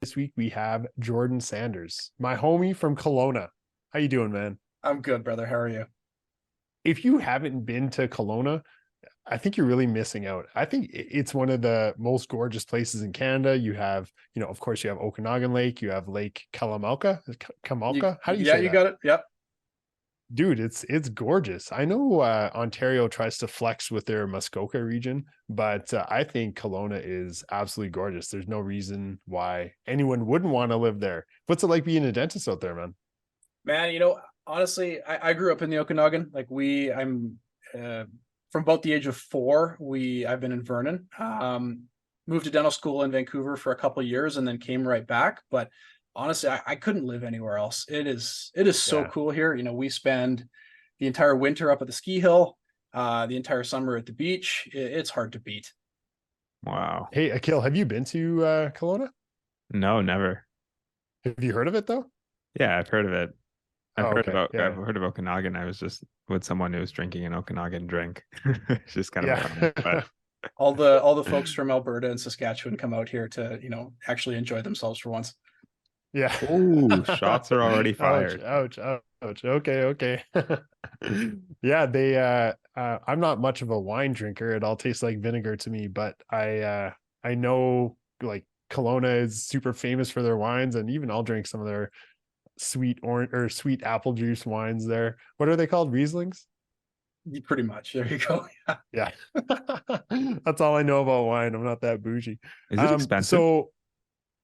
This week we have Jordan Sanders, my homie from Kelowna. How you doing, man? I'm good, brother. How are you? If you haven't been to Kelowna, I think you're really missing out. I think it's one of the most gorgeous places in Canada. You have, of course, you have Okanagan Lake, you have Lake Kalamalka. Kamalka? How do you Yeah, say you that? got it. Yep. Dude, it's gorgeous. I know Ontario tries to flex with their Muskoka region, but I think Kelowna is absolutely gorgeous. There's no reason why anyone wouldn't want to live there. What's it like being a dentist out there, man? Man, honestly, I grew up in the Okanagan. I'm uh, from about the age of 4, I've been in Vernon. Moved to dental school in Vancouver for a couple of years and then came right back. But honestly, I couldn't live anywhere else. It is so Yeah. cool here. We spend the entire winter up at the ski hill, the entire summer at the beach. It's hard to beat. Wow. Hey, Akil, have you been to Kelowna? No, never. Have you heard of it though? Yeah, I've heard of it. Oh, okay. I've Yeah. heard of Okanagan. I was just with someone who was drinking an Okanagan drink. It's just kind of Yeah. ironic, but All the folks from Alberta and Saskatchewan come out here to, actually enjoy themselves for once. Yeah. oh, shots are already Ouch, fired. ouch, ouch. Okay, okay. Yeah, they I'm not much of a wine drinker. It all tastes like vinegar to me, but I know like Kelowna is super famous for their wines, and even I'll drink some of their sweet orange or sweet apple juice wines there. What are they called? Rieslings? Pretty much. There you go. Yeah. That's all I know about wine. I'm not that bougie. Is it expensive? So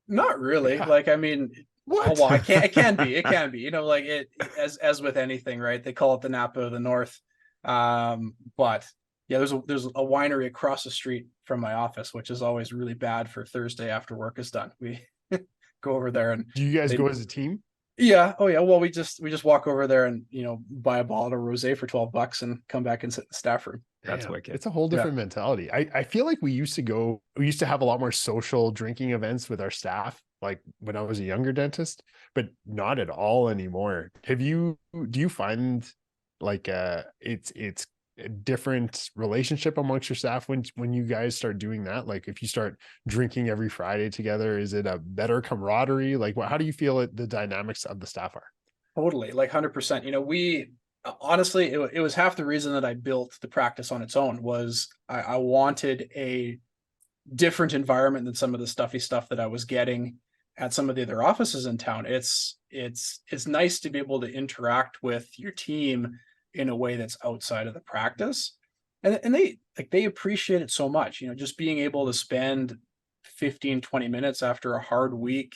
Not really. yeah. I mean, oh What? well, it can be. Like as with anything, right? They call it the Napa of the North. But yeah, there's a winery across the street from my office, which is always really bad for Thursday after work is done. We go over there and Do you guys they go as a team? yeah, oh yeah. Well, we just walk over there and buy a bottle of rosé for $12 and come back and sit in the staff room. That's Damn, wicked. it's a whole Yeah, different mentality. I feel like we used to have a lot more social drinking events with our staff, like when I was a younger dentist, but not at all anymore. Do you find like it's a different relationship amongst your staff when you guys start doing that? Like if you start drinking every Friday together, is it a better camaraderie? Like how do you feel the dynamics of the staff are? totally. Like 100%. We honestly, it was half the reason that I built the practice on its own was I wanted a different environment than some of the stuffy stuff that I was getting at some of the other offices in town. It's nice to be able to interact with your team in a way that's outside of the practice. And they appreciate it so much, just being able to spend 15, 20 minutes after a hard week,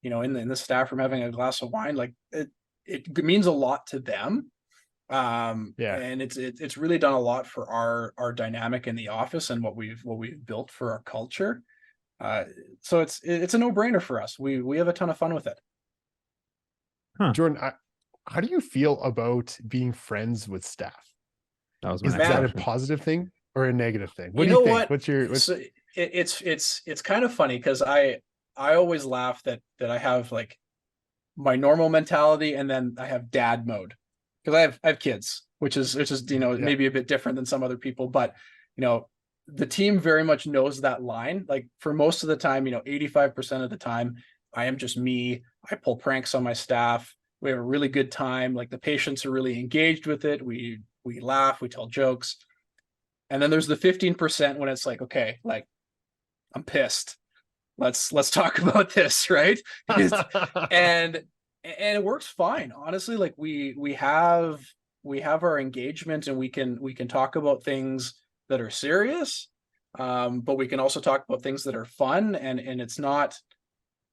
in the staff room having a glass of wine, like it means a lot to them. Yeah. And it's really done a lot for our dynamic in the office and what we've built for our culture. Uh, so it's a no-brainer for us. We have a ton of fun with it. Huh. Jordan, how do you feel about being friends with staff? That was my Is next Man, that a question. positive thing or a negative thing? What you do you know think? what? What's So it's kind of funny because I always laugh that I have like my normal mentality and then I have dad mode because I have kids, which is yeah. maybe a bit different than some other people, but you know the team very much knows that line. Like for most of the time, 85% of the time, I am just me. I pull pranks on my staff. We have a really good time. Like the patients are really engaged with it. We laugh, we tell jokes. And then there's the 15% when it's like, okay, like I'm pissed. Let's talk about this, right? and and it works fine, honestly. Like we have our engagement and we can talk about things that are serious, but we can also talk about things that are fun, and it's not,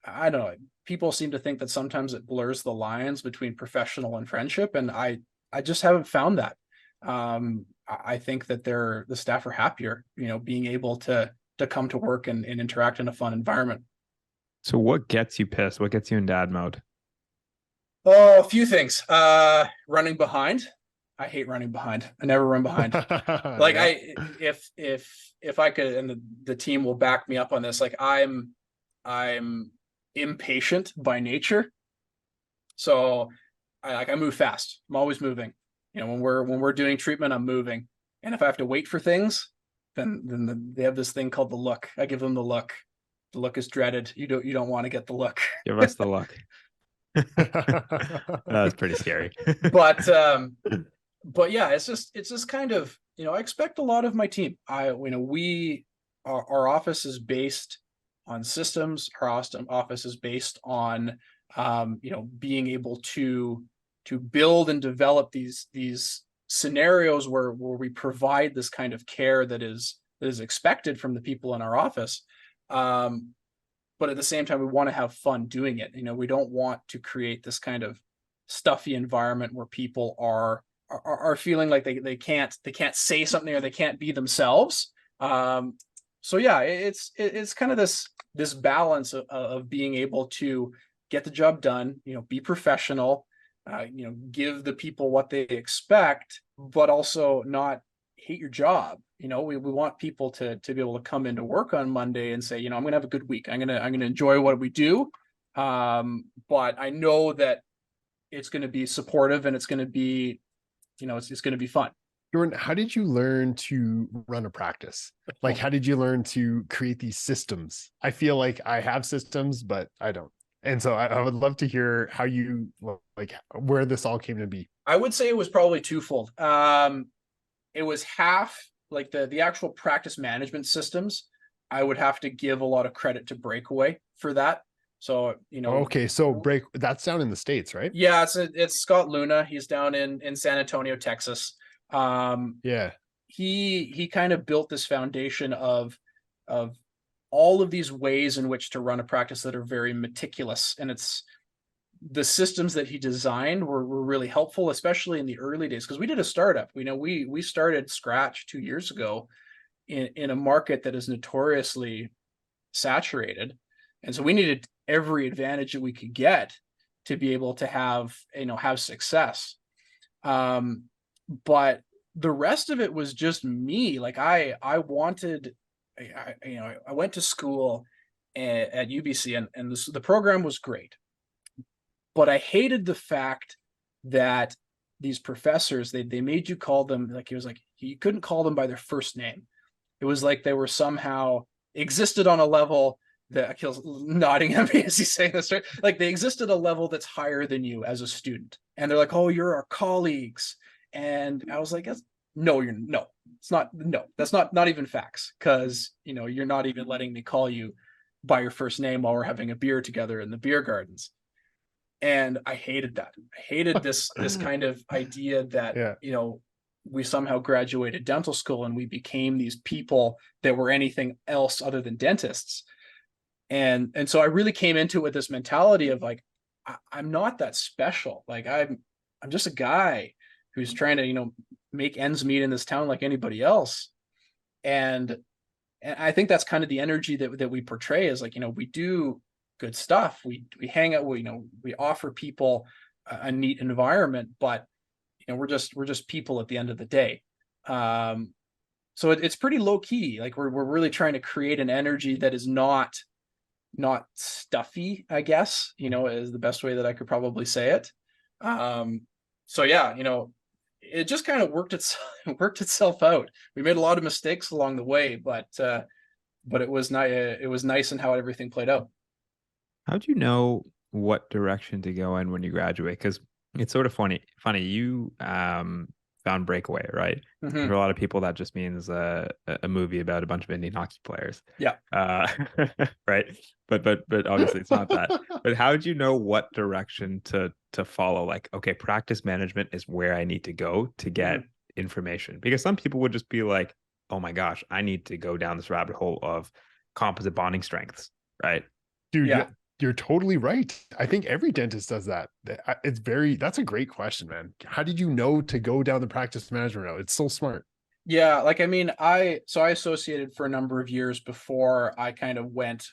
I don't know, people seem to think that sometimes it blurs the lines between professional and friendship, and I just haven't found that. I think that the staff are happier, being able to come to work and interact in a fun environment. So what gets you pissed? What gets you in dad mode? Oh, a few things. Running behind. I hate running behind. I never run behind. Like Yeah. if I could, and the team will back me up on this. Like I'm impatient by nature, so I move fast. I'm always moving. When we're doing treatment, I'm moving, and if I have to wait for things, then they have this thing called the look. I give them the look. The look is dreaded. You don't want to get the look. Give us the look. That's pretty scary. But yeah, it's just kind of, I expect a lot of my team. Our office is based on systems. Our office is based on being able to build and develop these scenarios where we provide this kind of care that is expected from the people in our office. But at the same time, we want to have fun doing it. We don't want to create this kind of stuffy environment where people are feeling like they can't say something or they can't be themselves. So yeah, it's kind of this balance of being able to get the job done, be professional, give the people what they expect, but also not hate your job. We want people to be able to come into work on Monday and say, I'm gonna have a good week. I'm gonna enjoy what we do. But I know that it's gonna be supportive and it's gonna be, it's gonna be fun. Jordan, how did you learn to run a practice? Like, how did you learn to create these systems? I feel like I have systems, but I don't. And so I would love to hear how you, like, where this all came to be. I would say it was probably twofold. It was half like the actual practice management systems. I would have to give a lot of credit to Breakaway for that. So, okay. So that's down in the States, right? Yeah, it's Scott Luna. He's down in San Antonio, Texas. Yeah. He kind of built this foundation of all of these ways in which to run a practice that are very meticulous. And it's the systems that he designed were really helpful, especially in the early days, because we did a startup. We started scratch 2 years ago in a market that is notoriously saturated. And so we needed every advantage that we could get to be able to have success. But the rest of it was just me. Like I went to school at UBC and the program was great. But I hated the fact that these professors, they made you call them, like, it was like, you couldn't call them by their first name. It was like they were somehow existed on a level that Akil's nodding at me as he's saying this, right? Like they existed at a level that's higher than you as a student. And they're like, oh, you're our colleagues. And I was like, that's not even facts. Cause you're not even letting me call you by your first name while we're having a beer together in the beer gardens. And I hated that. I hated this kind of idea that, we somehow graduated dental school and we became these people that were anything else other than dentists. And so I really came into it with this mentality of like, I'm not that special. Like I'm just a guy who's trying to, make ends meet in this town like anybody else. And I think that's kind of the energy that we portray is like, we do good stuff. We hang out, we offer people a neat environment, but we're just people at the end of the day. So it's pretty low key. Like we're really trying to create an energy that is not stuffy, I guess, is the best way that I could probably say it. So yeah, it just kind of worked itself out. We made a lot of mistakes along the way, but it was nice. It was nice in how everything played out. How'd you know what direction to go in when you graduate? Because it's sort of funny. You found Breakaway, right? Mm-hmm. For a lot of people, that just means a movie about a bunch of Indian hockey players. Yeah. Right. But obviously it's not that. But how did you know what direction to follow? Like, okay, practice management is where I need to go to get information. Because some people would just be like, oh my gosh, I need to go down this rabbit hole of composite bonding strengths, right? Dude, yeah. You're totally right. I think every dentist does that. That's a great question, man. How did you know to go down the practice management route? It's so smart. Yeah. Like, I mean, I associated for a number of years before I kind of went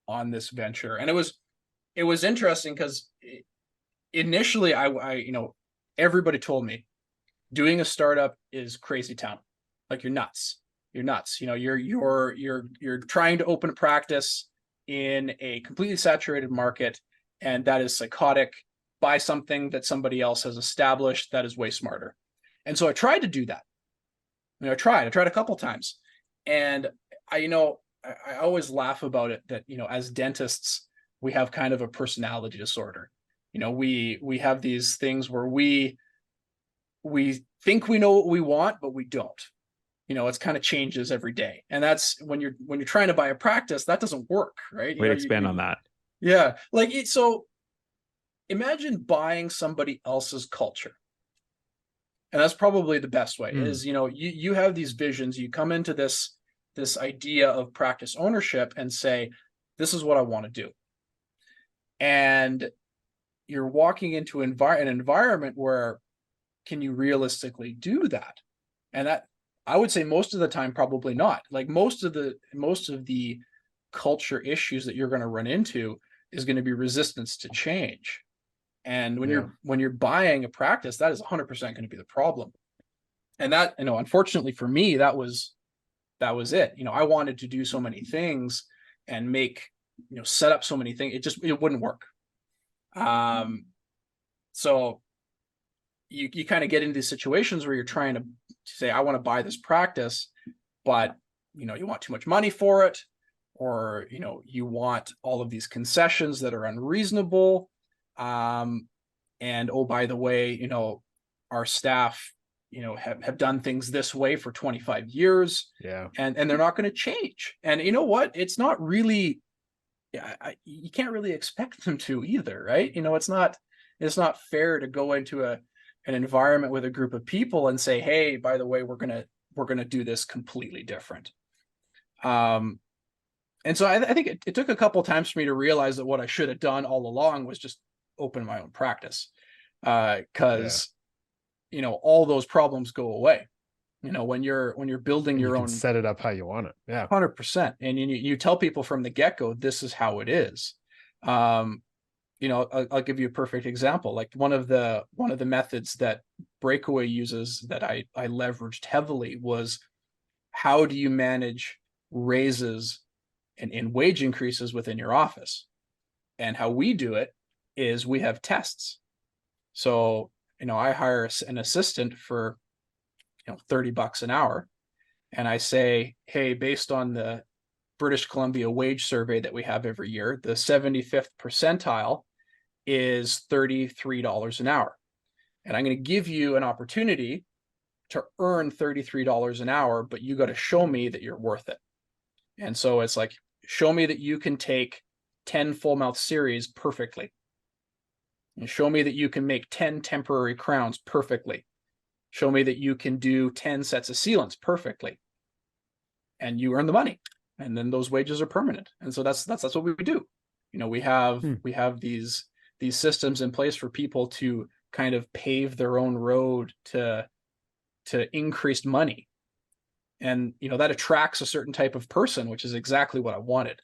on this venture. And it was interesting because initially I everybody told me doing a startup is crazy town. Like you're nuts. You're trying to open a practice in a completely saturated market, and that is psychotic. Buy something that somebody else has established that is way smarter. And so I tried to do that. I tried a couple times, and I I always laugh about it that, you know, as dentists, we have kind of a personality disorder. You know, we have these things where we think we know what we want, but we don't. You know, it's kind of changes every day. And that's when you're trying to buy a practice, that doesn't work, right? You Wait, know, expand on that. yeah. Like it, so imagine buying somebody else's culture. And that's probably the best way is, you know, you have these visions, you come into this idea of practice ownership and say, this is what I want to do. And you're walking into an environment where can you realistically do that? And that, I would say most of the time, probably not. Like most of the culture issues that you're going to run into is going to be resistance to change. And when you're buying a practice, that is 100% going to be the problem. And that, you know, unfortunately for me, that was it. You know, I wanted to do so many things and make, you know, set up so many things. It wouldn't work. So you kind of get into these situations where you're trying to say, I want to buy this practice, but, you know, you want too much money for it, or, you know, you want all of these concessions that are unreasonable. And oh, by the way, you know, our staff, you know, have done things this way for 25 years. Yeah. And they're not going to change. And you know what? It's not really, you can't really expect them to either, right? You know, it's not fair to go into an environment with a group of people and say, hey, by the way, we're going to do this completely different. And so I think it took a couple of times for me to realize that what I should have done all along was just open my own practice, because you know, all those problems go away. You know, when you're building your own, set it up how you want it. Yeah, 100%. And you tell people from the get-go, this is how it is. You know, I'll give you a perfect example. Like one of the methods that Breakaway uses that I leveraged heavily was, how do you manage raises and wage increases within your office? And how we do it is we have tests. So, you know, I hire an assistant for, you know, $30 an hour. And I say, hey, based on the British Columbia wage survey that we have every year, the 75th percentile is $33 an hour. And I'm going to give you an opportunity to earn $33 an hour, but you got to show me that you're worth it. And so it's like, show me that you can take 10 full mouth series perfectly. And show me that you can make 10 temporary crowns perfectly. Show me that you can do 10 sets of sealants perfectly. And you earn the money. And then those wages are permanent. And so that's what we do. You know, we have these systems in place for people to kind of pave their own road to increased money. And, you know, that attracts a certain type of person, which is exactly what I wanted.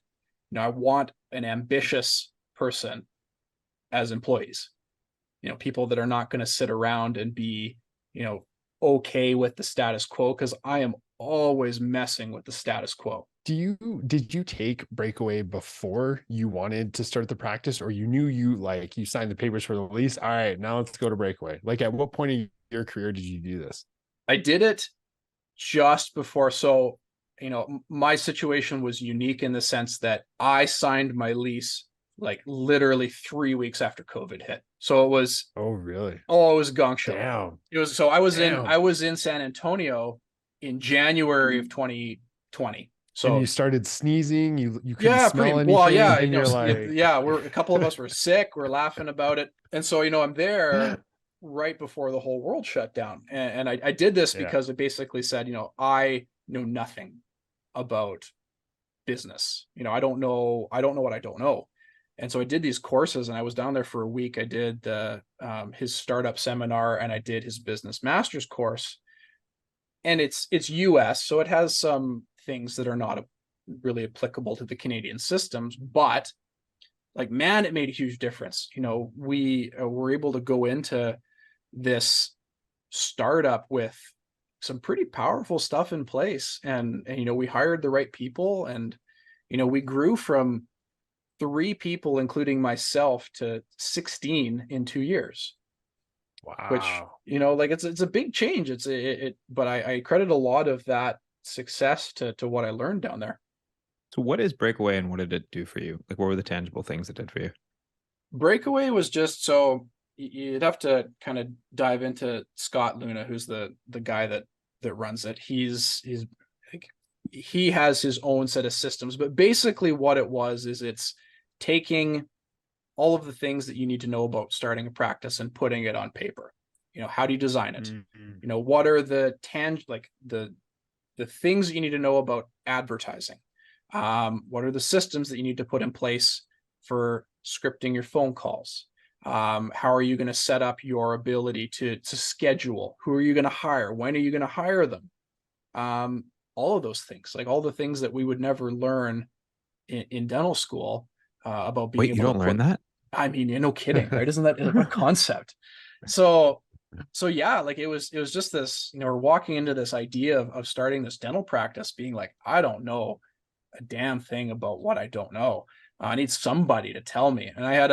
You know, I want an ambitious person as employees, you know, people that are not going to sit around and be, you know, okay with the status quo, because I am always messing with the status quo. Did you take Breakaway before you wanted to start the practice, or you knew you signed the papers for the lease? All right, now let's go to Breakaway. Like, at what point in your career did you do this? I did it just before. So, you know, my situation was unique in the sense that I signed my lease like literally 3 weeks after COVID hit. So it was, oh really? Oh, it was a gong show. Damn. It was, so I was in San Antonio in January of 2020. So and you started sneezing, you couldn't smell anything. Well, yeah, and you know, like... we're a couple of us were sick, we're laughing about it. And so, you know, I'm there right before the whole world shut down. And I did this because it basically said, you know, I know nothing about business. You know, I don't know what I don't know. And so I did these courses, and I was down there for a week. I did his startup seminar, and I did his business master's course. And it's US, so it has some things that are not really applicable to the Canadian systems, but like, man, it made a huge difference. You know, we were able to go into this startup with some pretty powerful stuff in place, and you know, we hired the right people, and you know, we grew from 3 people, including myself, to 16 in 2 years. Wow. Which, you know, like it's a big change. But I credit a lot of that success to what I learned down there. So what is Breakaway and what did it do for you? Like, what were the tangible things it did for you? Breakaway was just, so you'd have to kind of dive into Scott Luna, who's the guy that runs it. He's like, he has his own set of systems, but basically what it was is it's taking all of the things that you need to know about starting a practice and putting it on paper. How do you design it? Mm-hmm. What are the the things that you need to know about advertising? What are the systems that you need to put in place for scripting your phone calls? How are you going to set up your ability to schedule? Who are you going to hire? When are you going to hire them? All of those things, like all the things that we would never learn in dental school about being Wait, you able to don't learn put. that? I mean, no kidding, right? Isn't that a concept? So yeah, like it was just this, we're walking into this idea of starting this dental practice, being like, I don't know a damn thing about what I don't know. I need somebody to tell me. And I had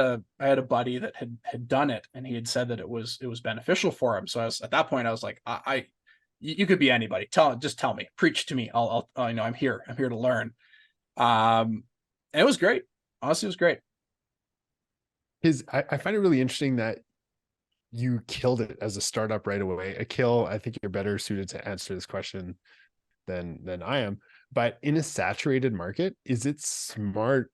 a buddy that had done it, and he had said that it was beneficial for him. So at that point I was like, you could be anybody. Just tell me, preach to me. I'll I'm here to learn. And it was great. Honestly, it was great. Because I find it really interesting that you killed it as a startup right away. Akil, I think you're better suited to answer this question than I am. But in a saturated market, is it smart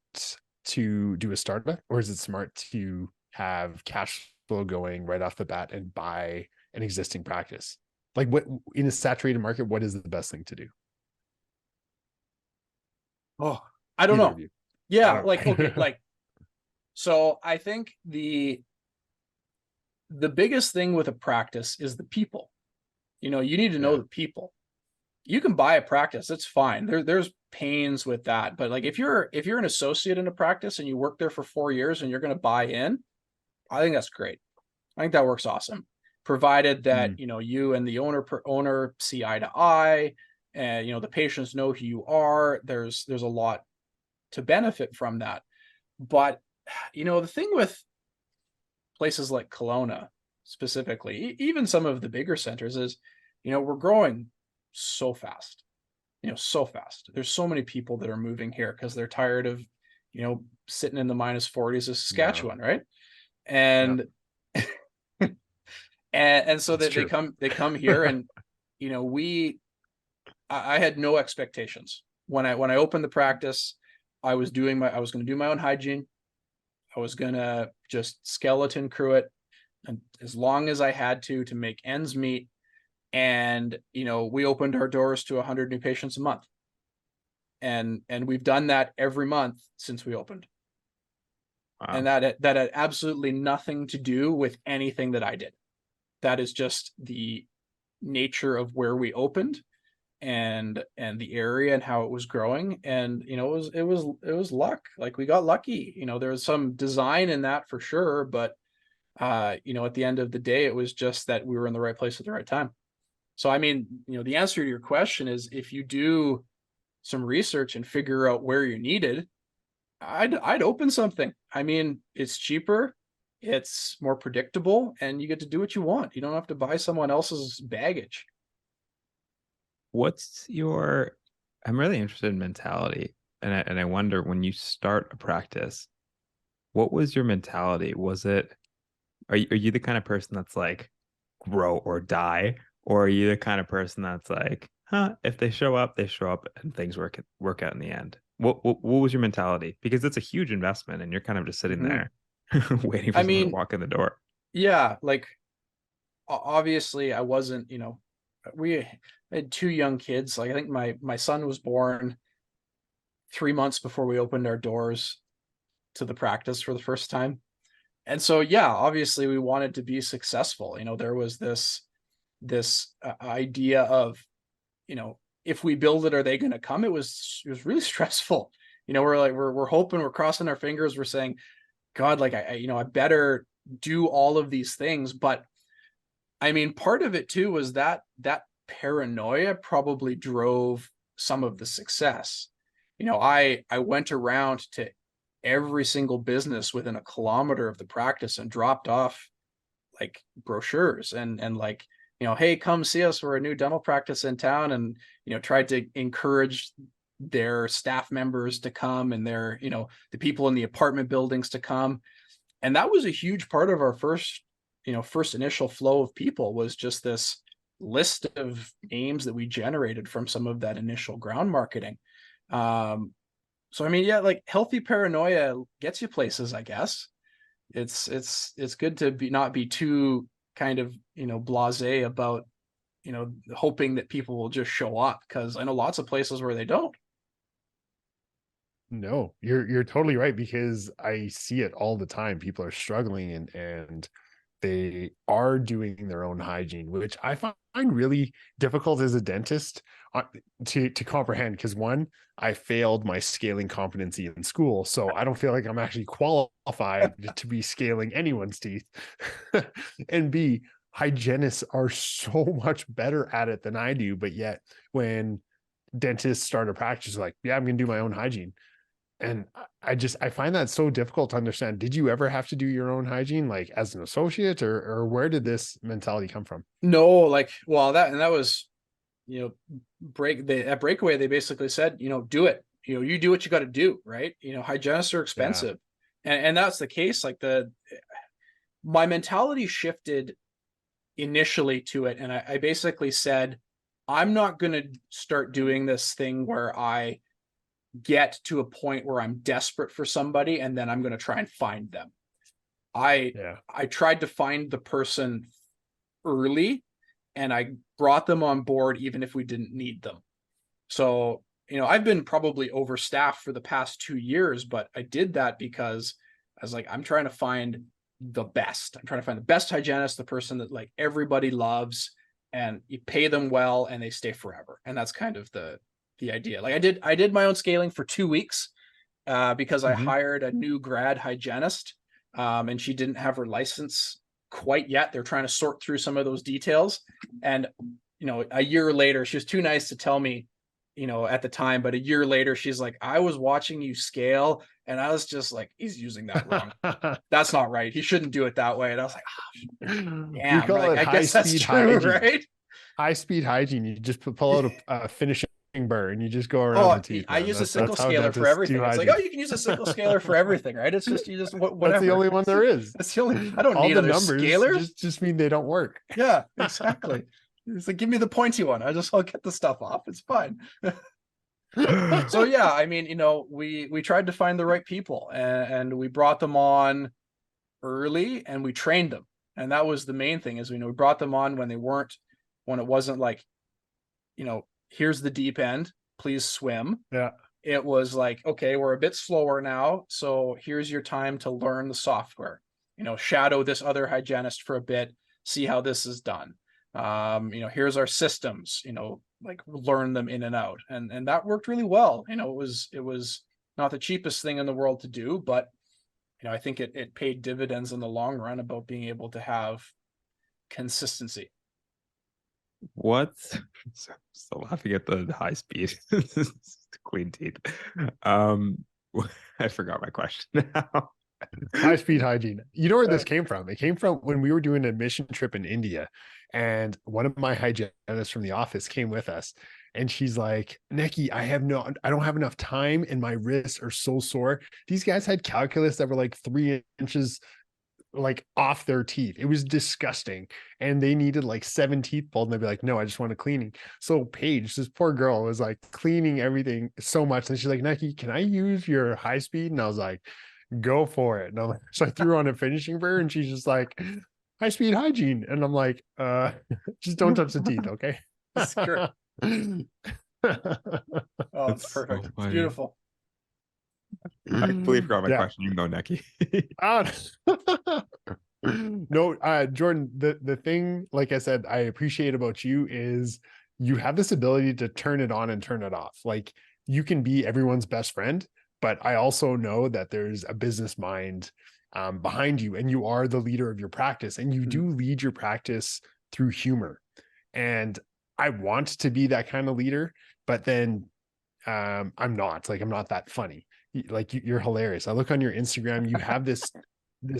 to do a startup, or is it smart to have cash flow going right off the bat and buy an existing practice? Like, what in a saturated market, what is the best thing to do? Oh, I don't Either know. of you. Yeah, I like don't okay, know. like so I think the biggest thing with a practice is the people. You need to know Yeah. the people. You can buy a practice, it's fine. There's pains with that, but like if you're an associate in a practice and you work there for 4 years and you're going to buy in, I think that's great. I think that works awesome, provided that Mm. you and the owner see eye to eye, and the patients know who you are. There's a lot to benefit from that. But the thing with places like Kelowna specifically, even some of the bigger centers, is we're growing so fast. So fast. There's so many people that are moving here because they're tired of sitting in the minus 40s of Yeah. Saskatchewan, right? Yeah. And and so It's that true. they come here, and we I had no expectations when I opened the practice. I was going to do my own hygiene. I was going to just skeleton crew it, and as long as I had to make ends meet. And we opened our doors to 100 new patients a month, and we've done that every month since we opened. And Wow. that had absolutely nothing to do with anything that I did. That is just the nature of where we opened, and the area and how it was growing. And it was luck. Like, we got lucky. There was some design in that for sure, but at the end of the day, it was just that we were in the right place at the right time. So I mean, the answer to your question is, if you do some research and figure out where you're needed, I'd open something. I mean, it's cheaper, it's more predictable, and you get to do what you want. You don't have to buy someone else's baggage. What's your, I'm really interested in mentality. And I wonder, when you start a practice, what was your mentality? Was it, are you the kind of person that's like grow or die? Or are you the kind of person that's like, if they show up, they show up and things work out in the end? What was your mentality? Because it's a huge investment and you're kind of just sitting Mhm. there waiting for I someone to mean, walk in the door. yeah, like obviously I wasn't, we had 2 young kids. Like, I think my son was born 3 months before we opened our doors to the practice for the first time. And so, yeah, obviously we wanted to be successful. There was this idea of, if we build it, are they going to come? It was really stressful. We're like, we're hoping, we're crossing our fingers, we're saying, God, like, I better do all of these things. But I mean, part of it too was that paranoia probably drove some of the success. I went around to every single business within a kilometer of the practice and dropped off like brochures, and like, hey, come see us, we're a new dental practice in town, and tried to encourage their staff members to come and their, you know, the people in the apartment buildings to come. And that was a huge part of our first initial flow of people, was just this list of names that we generated from some of that initial ground marketing. So I mean, yeah, like healthy paranoia gets you places, I guess. It's good to not be too kind of, you know, blasé about, you know, hoping that people will just show up, because I know lots of places where they don't. No, you're totally right, because I see it all the time. People are struggling and they are doing their own hygiene, which I find really difficult as a dentist to comprehend. Because one, I failed my scaling competency in school, so I don't feel like I'm actually qualified to be scaling anyone's teeth. And B, hygienists are so much better at it than I do, but yet when dentists start a practice, like, yeah, I'm gonna do my own hygiene. And I find that so difficult to understand. Did you ever have to do your own hygiene, like as an associate, or where did this mentality come from? No, like, well, that was, you know, at Breakaway, they basically said, you know, do it. You know, you do what you got to do, right? You know, hygienists are expensive. Yeah. And that's the case. Like my mentality shifted initially to it. And I basically said, I'm not going to start doing this thing where I get to a point where I'm desperate for somebody and then I'm going to try and find them. I tried to find the person early, and I brought them on board even if we didn't need them. So, you know, I've been probably overstaffed for the past 2 years, but I did that because I was like, I'm trying to find the best. I'm trying to find the best hygienist, the person that like everybody loves, and you pay them well and they stay forever. And that's kind of the idea. Like I did my own scaling for 2 weeks because I hired a new grad hygienist, and she didn't have her license quite yet. They're trying to sort through some of those details. And, you know, a year later, she was too nice to tell me, you know, at the time, but a year later, she's like, I was watching you scale and I was just like, he's using that wrong. That's not right. He shouldn't do it that way. And I was like, oh, damn, we call like, it I guess that's true, hygiene. Right? High speed hygiene. You just pull out a finishing burr and you just go around the teeth. I use a sickle scaler for everything. It's like, oh, you can use a sickle scaler for everything, right? It's just, you just whatever. That's the only one there is. That's the only. I don't all need the other numbers scalers. Just mean they don't work. Yeah, exactly. It's like, give me the pointy one. I'll get the stuff off. It's fine. So yeah, I mean, you know, we tried to find the right people, and we brought them on early and we trained them. And that was the main thing, is we brought them on when it wasn't like, you know, here's the deep end, please swim. Yeah. It was like, okay, we're a bit slower now, so here's your time to learn the software. You know, shadow this other hygienist for a bit, see how this is done. You know, here's our systems, you know, like learn them in and out. And that worked really well. You know, it was not the cheapest thing in the world to do, but, you know, I think it paid dividends in the long run about being able to have consistency. What? Still laughing at the high speed clean teeth. I forgot my question now. High speed hygiene. You know where this came from? It came from when we were doing an mission trip in India, and one of my hygienists from the office came with us, and she's like, Nikki, I don't have enough time and my wrists are so sore. These guys had calculus that were like 3 inches like off their teeth. It was disgusting. And they needed like 7 teeth pulled, and they'd be like, no, I just want a cleaning. So Paige, this poor girl, was like cleaning everything so much. And she's like, Nikki, can I use your high speed? And I was like, go for it. And I'm like, so I threw her on a finishing burr, and she's just like, high speed hygiene. And I'm like, just don't touch the teeth, okay? That's great. Oh, it's perfect. So it's beautiful. I completely forgot my question. You know, Neki. No, Jordan, the thing, like I said, I appreciate about you is you have this ability to turn it on and turn it off. Like, you can be everyone's best friend, but I also know that there's a business mind behind you, and you are the leader of your practice, and you do lead your practice through humor. And I want to be that kind of leader, but then I'm not that funny. Like, you're hilarious. I look on your Instagram, you have this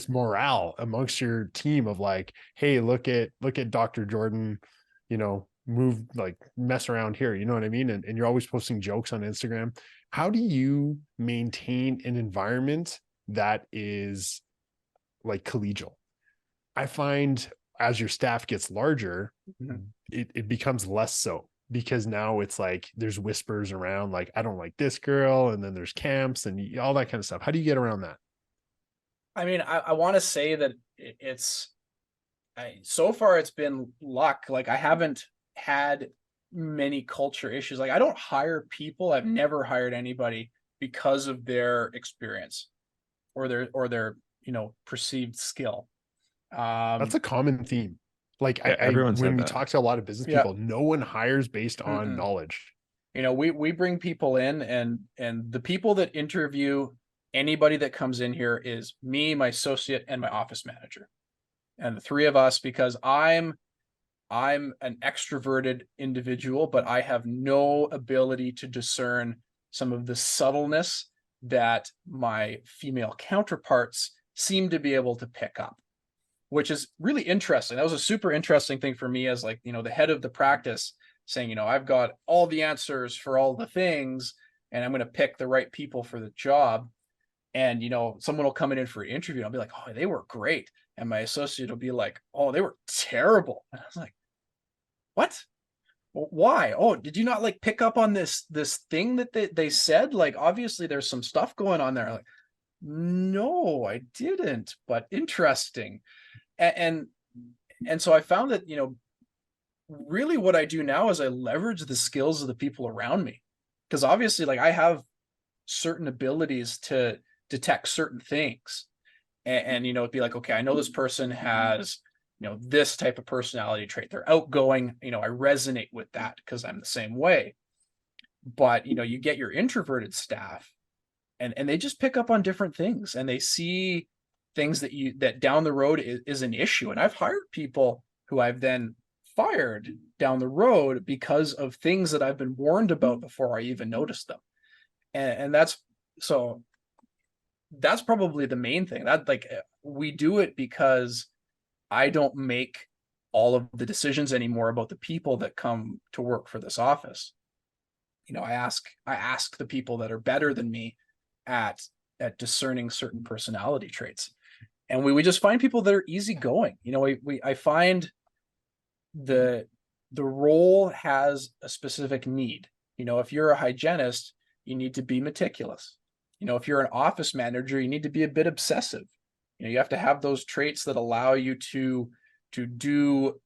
morale amongst your team of like, hey, look at Dr. Jordan, you know, mess around here, you know what I mean? And you're always posting jokes on Instagram. How do you maintain an environment that is like collegial? I find as your staff gets larger, it becomes less so, because now it's like there's whispers around, like, I don't like this girl, and then there's camps and all that kind of stuff. How do you get around that? I mean, I want to say that so far it's been luck. Like, I haven't had many culture issues. Like, I don't hire people. I've never hired anybody because of their experience or their perceived skill. That's a common theme. Like, Yeah, everyone said when we that. talk to a lot of business people, no one hires based on knowledge. We bring people in, and the people that interview anybody that comes in here is me, my associate, and my office manager. And the three of us, because I'm an extroverted individual, but I have no ability to discern some of the subtleness that my female counterparts seem to be able to pick up, which is really interesting. That was a super interesting thing for me as, like, the head of the practice, saying, I've got all the answers for all the things, and I'm going to pick the right people for the job. And, someone will come in for an interview, and I'll be like, oh, they were great. And my associate will be like, oh, they were terrible. And I was like, what? Well, why? Oh, did you not like pick up on this thing that they said? Like, obviously there's some stuff going on there. Like, no, I didn't, but interesting. And so I found that, really what I do now is I leverage the skills of the people around me. Because obviously, like, I have certain abilities to detect certain things. And it'd be like, okay, I know this person has, this type of personality trait. They're outgoing. I resonate with that because I'm the same way. But, you get your introverted staff, and they just pick up on different things, and they see things that down the road is an issue. And I've hired people who I've then fired down the road because of things that I've been warned about before I even noticed them. And that's probably the main thing. That, like, we do it because I don't make all of the decisions anymore about the people that come to work for this office. I ask the people that are better than me at discerning certain personality traits. And we just find people that are easygoing. I find the role has a specific need. If you're a hygienist, you need to be meticulous. If you're an office manager, you need to be a bit obsessive. You have to have those traits that allow you to do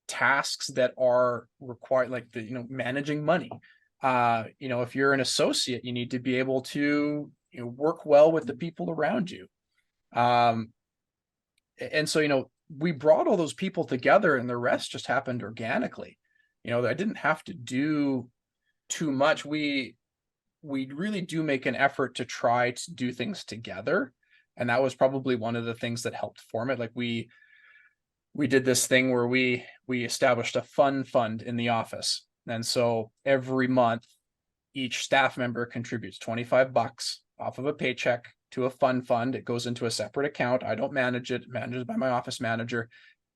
tasks that are required, like managing money. If you're an associate, you need to be able to work well with the people around you. And so, we brought all those people together, and the rest just happened organically. I didn't have to do too much. We really do make an effort to try to do things together. And that was probably one of the things that helped form it. Like, we did this thing where we established a fund in the office. And so every month, each staff member contributes $25 off of a paycheck to a fund. It goes into a separate account. I don't manage it, managed by my office manager.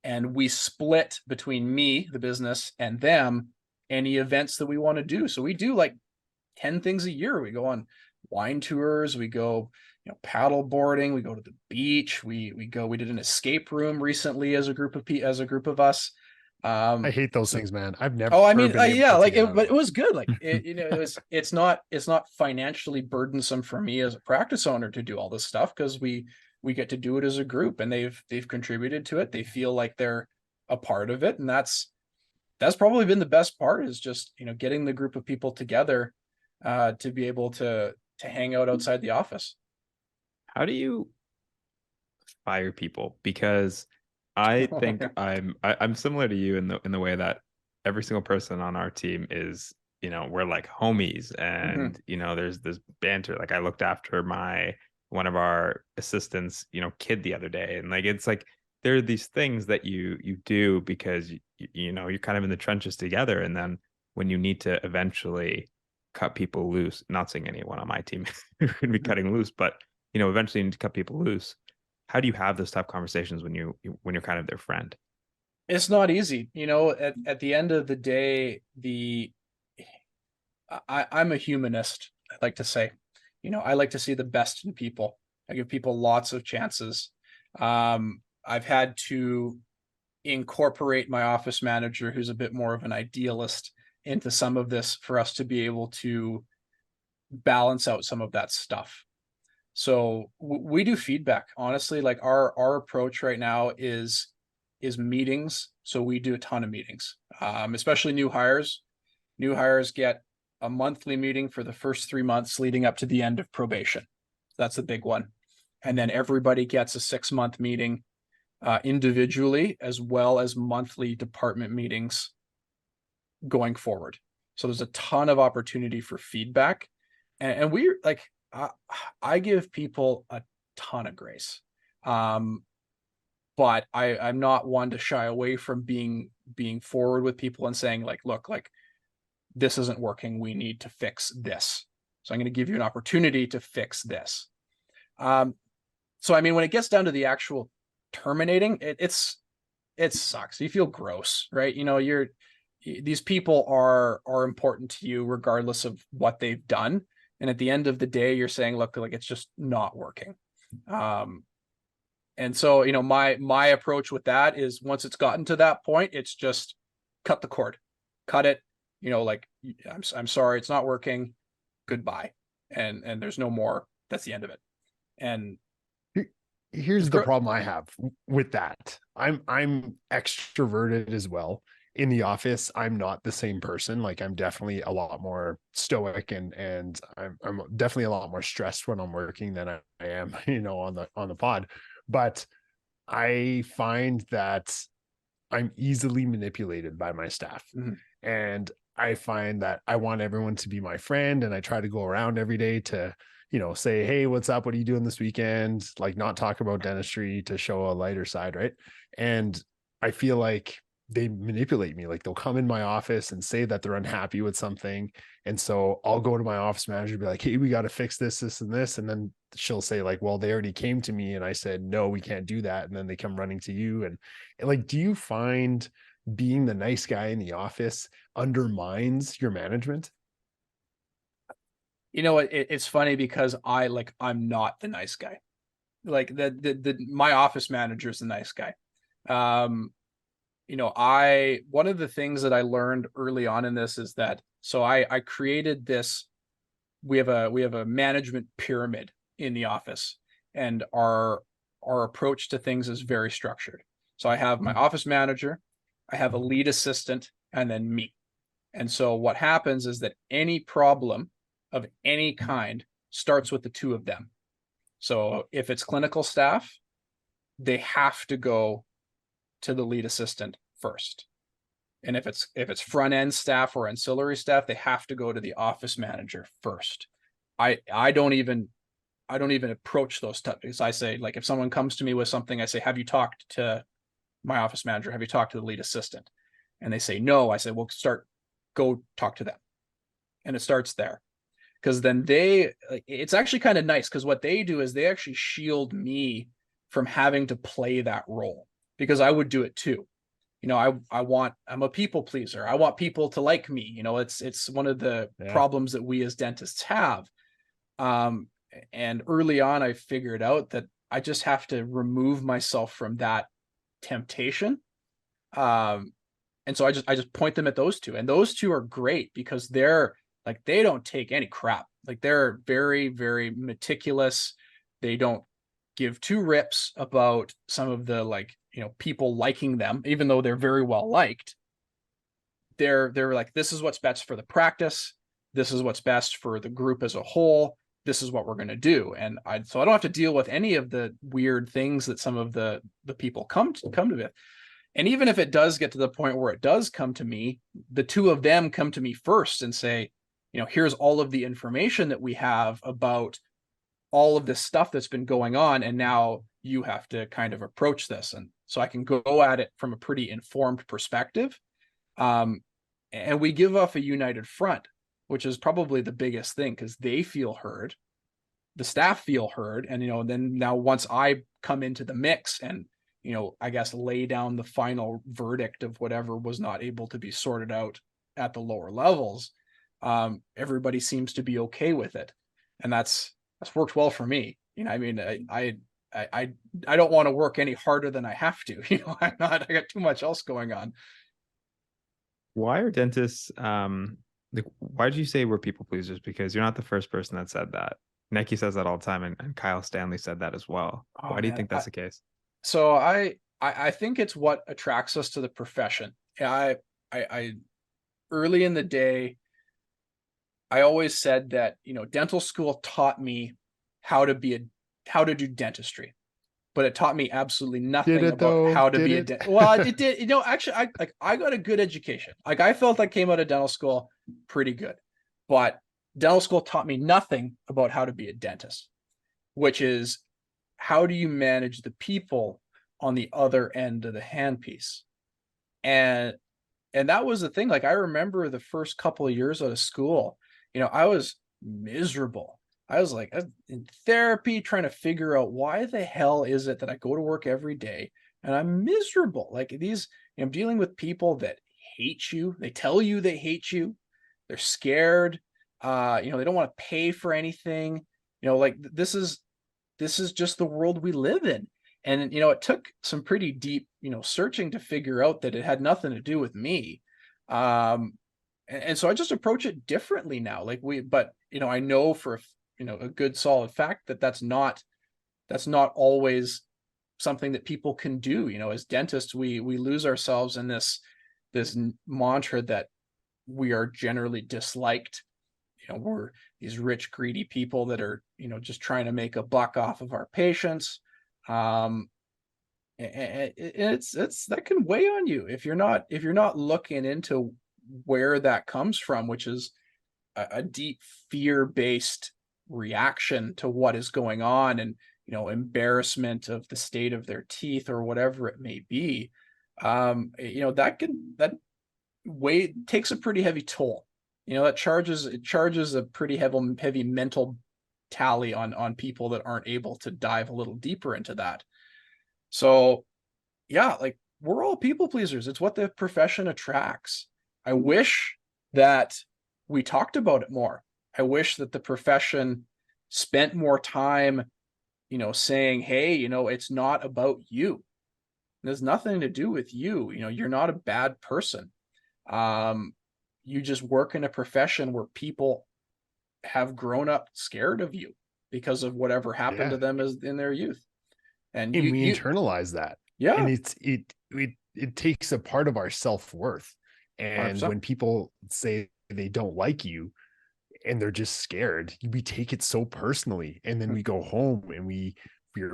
And we split between me, the business, and them any events that we want to do. So we do like 10 things a year. We go on wine tours, we go paddle boarding, we go to the beach, we did an escape room recently as a group of us. I hate those things, man. I've never. Oh, I mean, yeah, like but it was good. Like it's not financially burdensome for me as a practice owner to do all this stuff, because we get to do it as a group, and they've contributed to it. They feel like they're a part of it, and that's probably been the best part, is just getting the group of people together to be able to hang out outside the office. How do you fire people? Because I think I'm similar to you in the way that every single person on our team is, we're like homies, and there's this banter. Like, I looked after one of our assistants, kid the other day, and like, it's like there are these things that you do because you're kind of in the trenches together, and then when you need to eventually cut people loose, not saying anyone on my team could be cutting loose, but eventually you need to cut people loose. How do you have those tough conversations when you're kind of their friend? It's not easy, at the end of the day, I'm a humanist, I like to say. I like to see the best in people. I give people lots of chances. I've had to incorporate my office manager, who's a bit more of an idealist, into some of this for us to be able to balance out some of that stuff. So we do feedback. Honestly, like our approach right now is meetings. So we do a ton of meetings, especially new hires. New hires get a monthly meeting for the first 3 months leading up to the end of probation. That's the big one. And then everybody gets a 6-month meeting individually, as well as monthly department meetings going forward. So there's a ton of opportunity for feedback. And we're like, I give people a ton of grace. But I'm not one to shy away from being forward with people and saying, like, look, like, this isn't working. We need to fix this. So I'm going to give you an opportunity to fix this. So I mean, when it gets down to the actual terminating, it sucks. You feel gross, right? These people are important to you regardless of what they've done. And at the end of the day, you're saying, look, like, it's just not working. And so, my approach with that is, once it's gotten to that point, it's just cut the cord, cut it, like, I'm sorry, it's not working. Goodbye. And there's no more. That's the end of it. And here's the problem I have with that. I'm extroverted as well. In the office, I'm not the same person. Like, I'm definitely a lot more stoic, and I'm definitely a lot more stressed when I'm working than I am, on the pod. But I find that I'm easily manipulated by my staff. Mm-hmm. And I find that I want everyone to be my friend, and I try to go around every day to, say, hey, what's up? What are you doing this weekend? Like, not talk about dentistry, to show a lighter side, right? And I feel like they manipulate me. Like, they'll come in my office and say that they're unhappy with something. And so I'll go to my office manager and be like, hey, we got to fix this, this, and this. And then she'll say, like, well, they already came to me and I said, no, we can't do that. And then they come running to you. And like, do you find being the nice guy in the office undermines your management? It's funny because I'm not the nice guy. Like, my office manager is the nice guy. One of the things that I learned early on in this is that, so I created this, we have a management pyramid in the office, and our approach to things is very structured. So I have my office manager, I have a lead assistant, and then me. And so what happens is that any problem of any kind starts with the two of them. So if it's clinical staff, they have to go to the lead assistant first. And if it's front end staff or ancillary staff, they have to go to the office manager first. I don't even approach those topics. I say, like, if someone comes to me with something, I say, have you talked to my office manager? Have you talked to the lead assistant? And they say no. I say, well, go talk to them. And it starts there. Because then it's actually kind of nice, because what they do is they actually shield me from having to play that role, because I would do it too. I'm a people pleaser. I want people to like me. It's one of the problems that we as dentists have. And early on, I figured out that I just have to remove myself from that temptation. And so I just point them at those two, and those two are great because they're like, they don't take any crap. Like, they're very, very meticulous. They don't give two rips about some of the, like, people liking them, even though they're very well liked. They're like, this is what's best for the practice. This is what's best for the group as a whole. This is what we're going to do. And so I don't have to deal with any of the weird things that some of the people come to with. And even if it does get to the point where it does come to me, the two of them come to me first and say, here's all of the information that we have about all of this stuff that's been going on, and now you have to kind of approach this. And so I can go at it from a pretty informed perspective. And we give off a united front, which is probably the biggest thing, because they feel heard, the staff feel heard. And, then now once I come into the mix and, I guess lay down the final verdict of whatever was not able to be sorted out at the lower levels, everybody seems to be okay with it. And that's worked well for me. I mean, I don't want to work any harder than I have to. I got too much else going on. Why are dentists like, why did you say we're people pleasers? Because you're not the first person that said that. Nike says that all the time, and Kyle Stanley said that as well. Oh, Why do you man. think that's the case? So I think it's what attracts us to the profession. I early in the day, I always said that, dental school taught me how to do dentistry, but it taught me absolutely Did nothing it about though? how to Did be it? well, it did, actually, I got a good education. Like, I felt I came out of dental school pretty good, but dental school taught me nothing about how to be a dentist, which is, how do you manage the people on the other end of the handpiece? And that was the thing. Like, I remember the first couple of years out of school, I was miserable. I was like in therapy trying to figure out, why the hell is it that I go to work every day and I'm miserable? Like, I'm dealing with people that hate you. They tell you they hate you. They're scared. They don't want to pay for anything. Like, this is just the world we live in. And, it took some pretty deep, searching to figure out that it had nothing to do with me. And so I just approach it differently now. But I know for, a good solid fact that that's not always something that people can do. As dentists, we lose ourselves in this mantra that we are generally disliked. We're these rich, greedy people that are, just trying to make a buck off of our patients. And it's that can weigh on you if you're not looking into where that comes from, which is a deep fear-based reaction to what is going on, and embarrassment of the state of their teeth or whatever it may be. That weight takes a pretty heavy toll. It charges a pretty heavy mental tally on people that aren't able to dive a little deeper into that. So yeah, like, we're all people pleasers. It's what the profession attracts. I wish that we talked about it more. I wish that the profession spent more time, saying, hey, it's not about you. It has nothing to do with you. You're not a bad person. You just work in a profession where people have grown up scared of you because of whatever happened to Yeah. them in their youth. And And we you internalize that. yeah, And it takes a part of our self-worth. And 100%. when people say they don't like you and they're just scared, we take it so personally. And then we go home and we're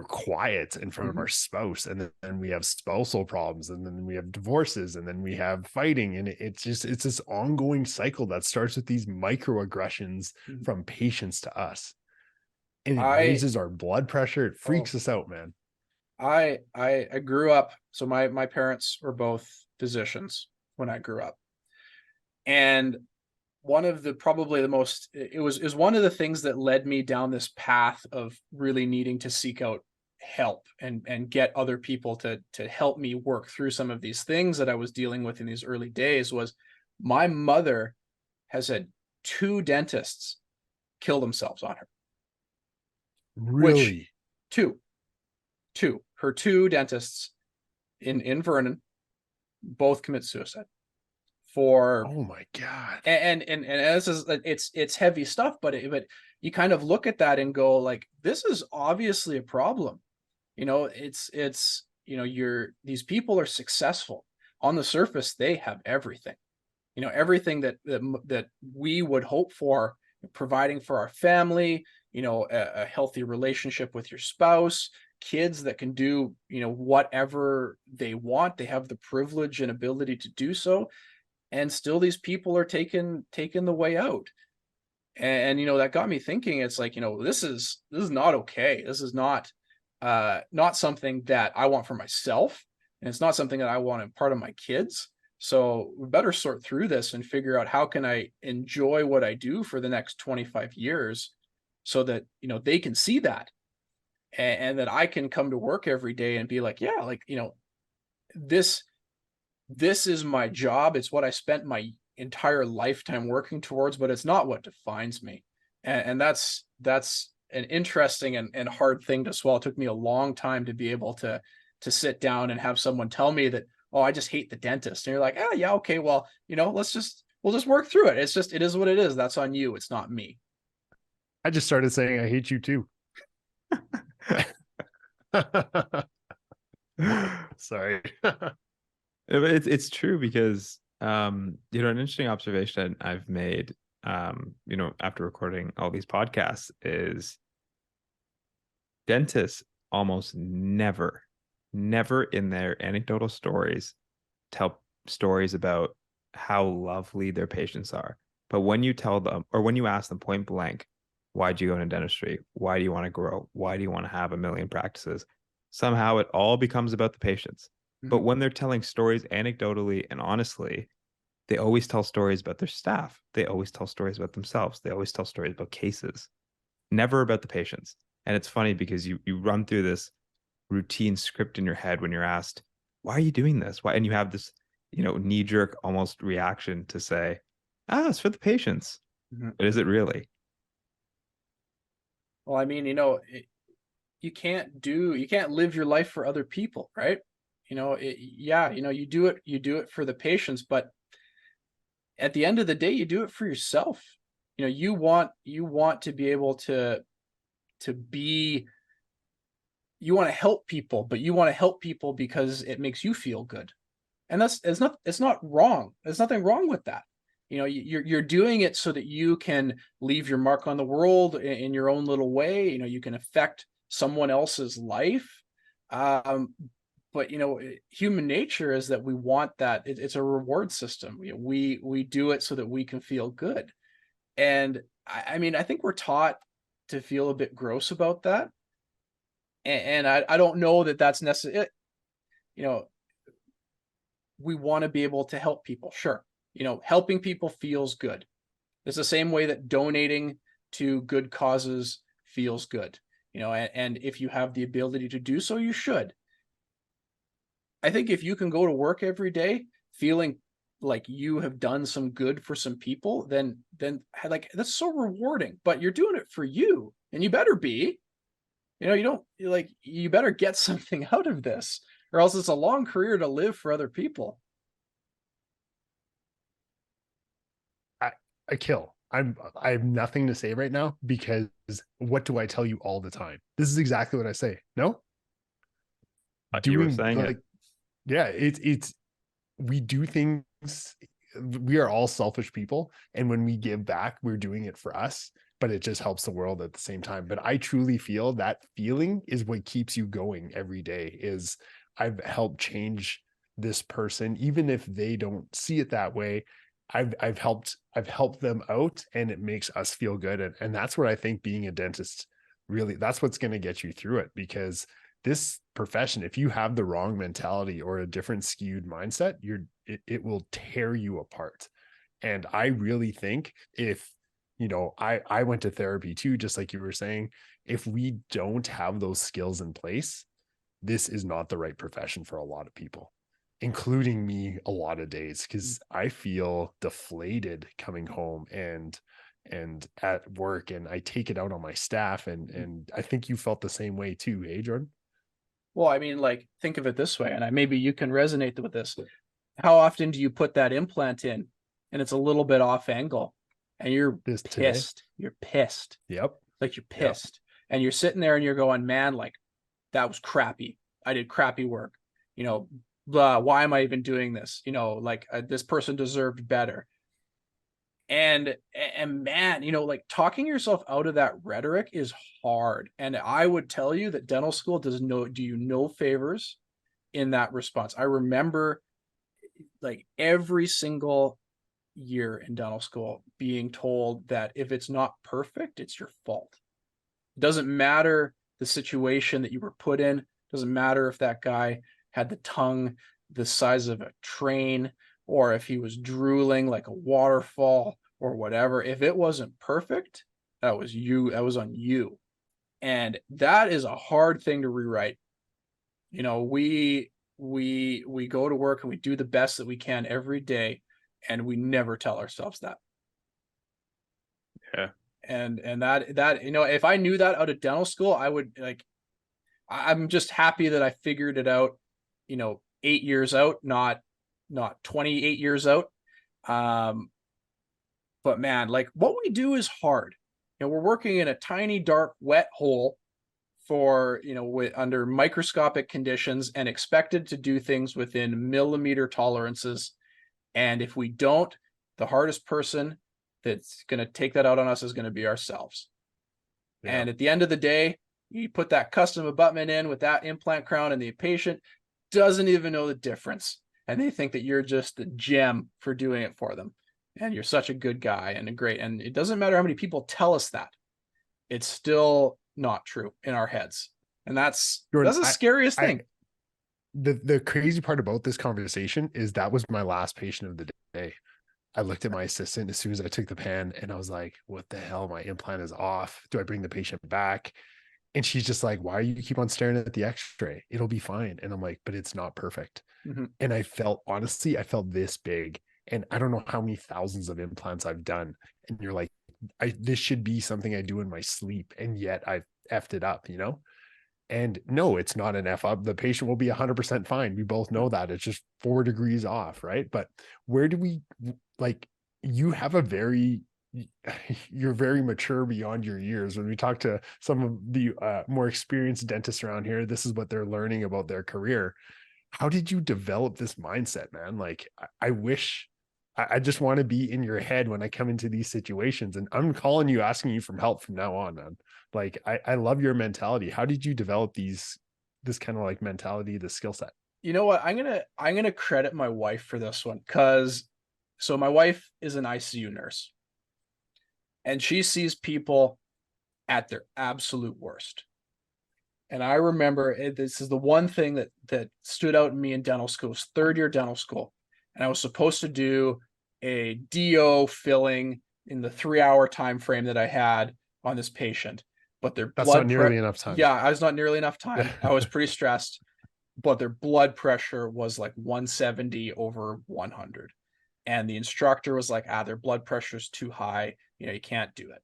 quiet in front of our spouse, and then we have spousal problems, and then we have divorces, and then we have fighting. And it's this ongoing cycle that starts with these microaggressions from patients to us. And it raises our blood pressure. It freaks us out, man. I grew up, so my parents were both physicians when I grew up. And one of the probably the most it was one of the things that led me down this path of really needing to seek out help and get other people to help me work through some of these things that I was dealing with in these early days. Was my mother has had 2 dentists kill themselves on her. Really? Which, her 2 dentists in Vernon both commit suicide. Oh my God. And this is, it's heavy stuff, but you kind of look at that and go, like, this is obviously a problem. These people are successful on the surface. They have everything, everything that we would hope for, providing for our family, a healthy relationship with your spouse, kids that can do, whatever they want. They have the privilege and ability to do so. And still these people are taking the way out. And that got me thinking. It's like, this is not okay. This is not something that I want for myself, and it's not something that I want in part of my kids. So we better sort through this and figure out, how can I enjoy what I do for the next 25 years so that, they can see that. and that I can come to work every day and be like, yeah, like, this is my job. It's what I spent my entire lifetime working towards, but it's not what defines me. And that's an interesting and hard thing to swallow. It took me a long time to be able to sit down and have someone tell me that, oh, I just hate the dentist. And you're like, oh yeah, okay, well, we'll just work through it. It is what it is. That's on you. It's not me. I just started saying I hate you too. Sorry. It's true because an interesting observation I've made after recording all these podcasts is dentists almost never in their anecdotal stories tell stories about how lovely their patients are. But when you tell them, or when you ask them point blank, why'd you go into dentistry? Why do you want to grow? Why do you want to have 1 million practices? Somehow it all becomes about the patients. Mm-hmm. But when they're telling stories anecdotally and honestly, they always tell stories about their staff. They always tell stories about themselves. They always tell stories about cases, never about the patients. And it's funny because you run through this routine script in your head when you're asked, why are you doing this? Why? And you have this, knee-jerk almost reaction to say, it's for the patients. Mm-hmm. But is it really? Well, I mean, you can't live your life for other people, right? You do it for the patients, but at the end of the day, you do it for yourself. You want to be able to be, you want to help people, but you want to help people because it makes you feel good. And it's not wrong. There's nothing wrong with that. You're doing it so that you can leave your mark on the world in your own little way. You can affect someone else's life. But human nature is that we want that. It's a reward system. We do it so that we can feel good. And I mean, I think we're taught to feel a bit gross about that. And I don't know that that's necessary. We want to be able to help people. Sure. Helping people feels good. It's the same way that donating to good causes feels good. And if you have the ability to do so, you should. I think if you can go to work every day feeling like you have done some good for some people, then like that's so rewarding. But you're doing it for you, and you better be. You better get something out of this, or else it's a long career to live for other people. I kill. I have nothing to say right now because what do I tell you all the time? This is exactly what I say. No? You were saying it. Yeah, it's we do things. We are all selfish people, and when we give back, we're doing it for us, but it just helps the world at the same time. But I truly feel that feeling is what keeps you going every day. Is I've helped change this person, even if they don't see it that way. I've helped them out, and it makes us feel good. And that's what I think being a dentist really, that's what's going to get you through it, because this profession, if you have the wrong mentality or a different skewed mindset, it will tear you apart. And I really think if, I went to therapy too, just like you were saying, if we don't have those skills in place, this is not the right profession for a lot of people, including me a lot of days, because I feel deflated coming home and at work, and I take it out on my staff. And I think you felt the same way too, hey, Jordan? Well, I mean, like, think of it this way, and maybe you can resonate with this. How often do you put that implant in and it's a little bit off angle and you're pissed? Today? You're pissed. Yep. Like you're pissed. Yep. And you're sitting there and you're going, man, like that was crappy. I did crappy work. Blah, why am I even doing this? This person deserved better. And man, like talking yourself out of that rhetoric is hard. And I would tell you that dental school do you no favors in that response. I remember like every single year in dental school being told that if it's not perfect, it's your fault. It doesn't matter the situation that you were put in. It doesn't matter if that guy had the tongue the size of a train, or if he was drooling like a waterfall or whatever. If it wasn't perfect, that was you. That was on you. And that is a hard thing to rewrite. You know, we go to work and we do the best that we can every day, and we never tell ourselves that. Yeah. And that, you know, if I knew that out of dental school, I would like, I'm just happy that I figured it out, you know, 8 years out, not 28 years out. But man, like what we do is hard. You know, we're working in a tiny, dark, wet hole for, you know, under microscopic conditions and expected to do things within millimeter tolerances. And if we don't, the hardest person that's going to take that out on us is going to be ourselves. Yeah. And at the end of the day, you put that custom abutment in with that implant crown, and the patient doesn't even know the difference. And they think that you're just the gem for doing it for them. And you're such a good guy and a great, and it doesn't matter how many people tell us that, it's still not true in our heads. And that's Jordan, the scariest thing. The crazy part about this conversation is that was my last patient of the day. I looked at my assistant as soon as I took the pen and I was like, what the hell? My implant is off. Do I bring the patient back? And she's just like, why do you keep on staring at the x-ray? It'll be fine. And I'm like, but it's not perfect. Mm-hmm. And I felt this big. And I don't know how many thousands of implants I've done. And you're like, this should be something I do in my sleep. And yet I've effed it up, you know? And no, it's not an F up. The patient will be 100% fine. We both know that. It's just 4 degrees off, right? But where do we, like, you have you're very mature beyond your years. When we talk to some of the more experienced dentists around here, this is what they're learning about their career. How did you develop this mindset, man? Like, I wish, I just want to be in your head when I come into these situations, and I'm calling you, asking you for help from now on, man. Like, I love your mentality. How did you develop this kind of like mentality, the skill set? You know what? I'm gonna credit my wife for this one, because so my wife is an ICU nurse, and she sees people at their absolute worst. And I remember this is the one thing that stood out in me in dental school. It was 3rd year dental school, and I was supposed to do a DO filling in the 3-hour time frame that I had on this patient. But their That's not nearly enough time. Yeah, I was not nearly enough time. I was pretty stressed, but their blood pressure was like 170 over 100. And the instructor was like, their blood pressure is too high. You know, you can't do it.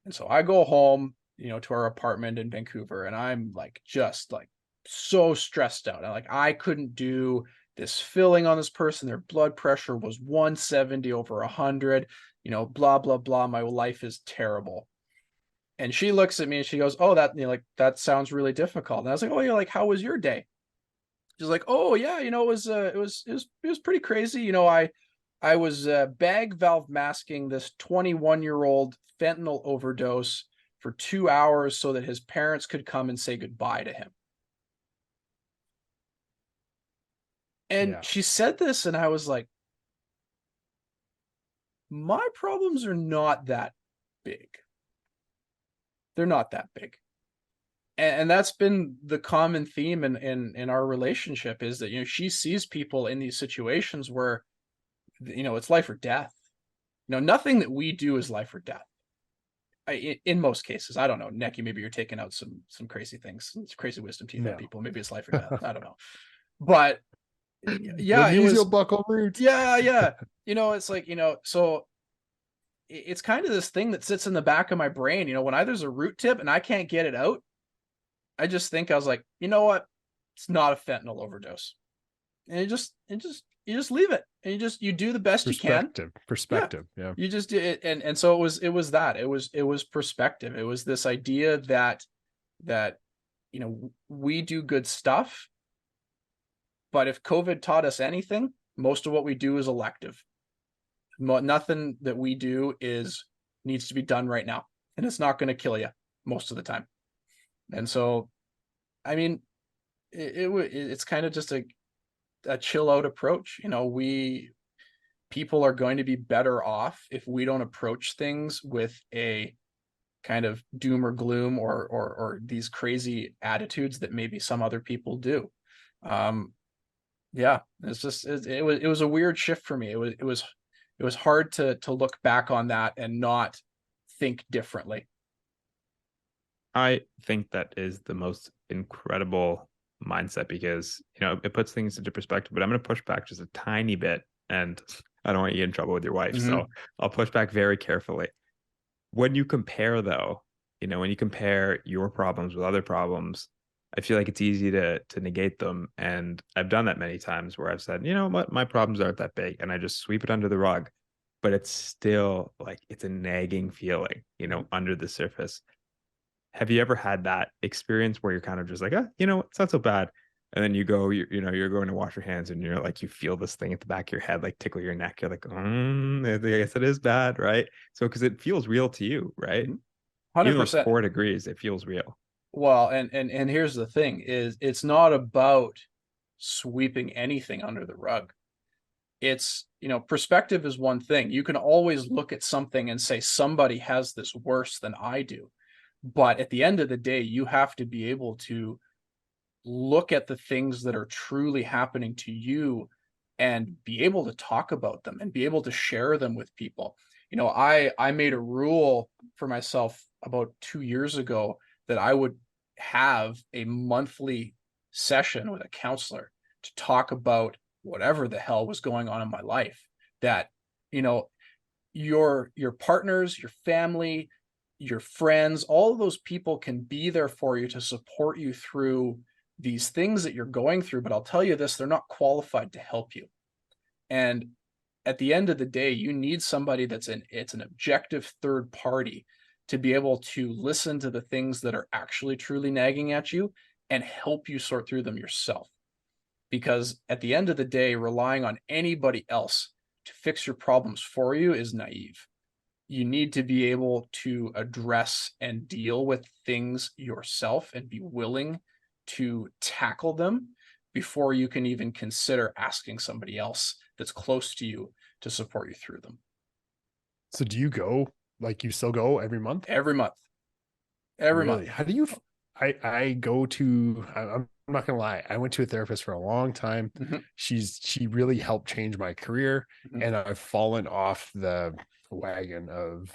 And so I go home, you know, to our apartment in Vancouver, and I'm like, just like so stressed out. I couldn't do this filling on this person. Their blood pressure was 170 over 100, you know, blah, blah, blah. My life is terrible. And she looks at me and she goes, oh, that, you know, like, that sounds really difficult. And I was like, oh, yeah, like, how was your day? She's like, oh yeah, you know, it was pretty crazy. You know, I was bag valve masking this 21-year-old fentanyl overdose for 2 hours so that his parents could come and say goodbye to him. And she said this, and I was like, my problems are not that big. They're not that big. And that's been the common theme in our relationship, is that, you know, she sees people in these situations where, you know, it's life or death. You know, nothing that we do is life or death. In most cases, I don't know, Necky, maybe you're taking out some crazy things, some crazy wisdom teeth on people. Maybe it's life or death. I don't know. But yeah, the mesial buccal root. Yeah. You know, it's like, you know, so it's kind of this thing that sits in the back of my brain. You know, when there's a root tip and I can't get it out, I was like, you know what? It's not a fentanyl overdose. And you just leave it. And you do the best you can. Perspective. Yeah. You just do it. And so it was perspective. It was this idea that, you know, we do good stuff, but if COVID taught us anything, most of what we do is elective. Nothing that we do needs to be done right now, and it's not going to kill you most of the time. And so, I mean, it's kind of just a chill out approach. You know, people are going to be better off if we don't approach things with a kind of doom or gloom or these crazy attitudes that maybe some other people do. Yeah, it's just, it was a weird shift for me. It was hard to look back on that and not think differently. I think that is the most incredible mindset because, you know, it puts things into perspective, but I'm going to push back just a tiny bit, and I don't want you to get in trouble with your wife. Mhm. So I'll push back very carefully. When you compare though, you know, when you compare your problems with other problems, I feel like it's easy to negate them. And I've done that many times where I've said, you know what, my problems aren't that big, and I just sweep it under the rug. But it's still like it's a nagging feeling, you know, under the surface. Have you ever had that experience where you're kind of just like, oh, you know, it's not so bad. And then you go, you know, you're going to wash your hands and you're like, you feel this thing at the back of your head, like tickle your neck. You're like, I guess it is bad, right? So, because it feels real to you, right? Even though it's 100%. 4 degrees, it feels real. Well, and here's the thing is it's not about sweeping anything under the rug. It's, you know, perspective is one thing. You can always look at something and say somebody has this worse than I do. But at the end of the day, you have to be able to look at the things that are truly happening to you and be able to talk about them and be able to share them with people. You know, I made a rule for myself about 2 years ago that I would have a monthly session with a counselor to talk about whatever the hell was going on in my life. That, you know, your partners, your family, your friends, all of those people can be there for you to support you through these things that you're going through. But I'll tell you this, they're not qualified to help you. And at the end of the day, you need somebody it's an objective third party to be able to listen to the things that are actually truly nagging at you and help you sort through them yourself. Because at the end of the day, relying on anybody else to fix your problems for you is naive. You need to be able to address and deal with things yourself and be willing to tackle them before you can even consider asking somebody else that's close to you to support you through them. So do you go, like you still go every month? Every month. Every Really? month. How do you, I go to, I'm not gonna lie, I went to a therapist for a long time. Mhm, She really helped change my career, mhm. and I've fallen off the wagon of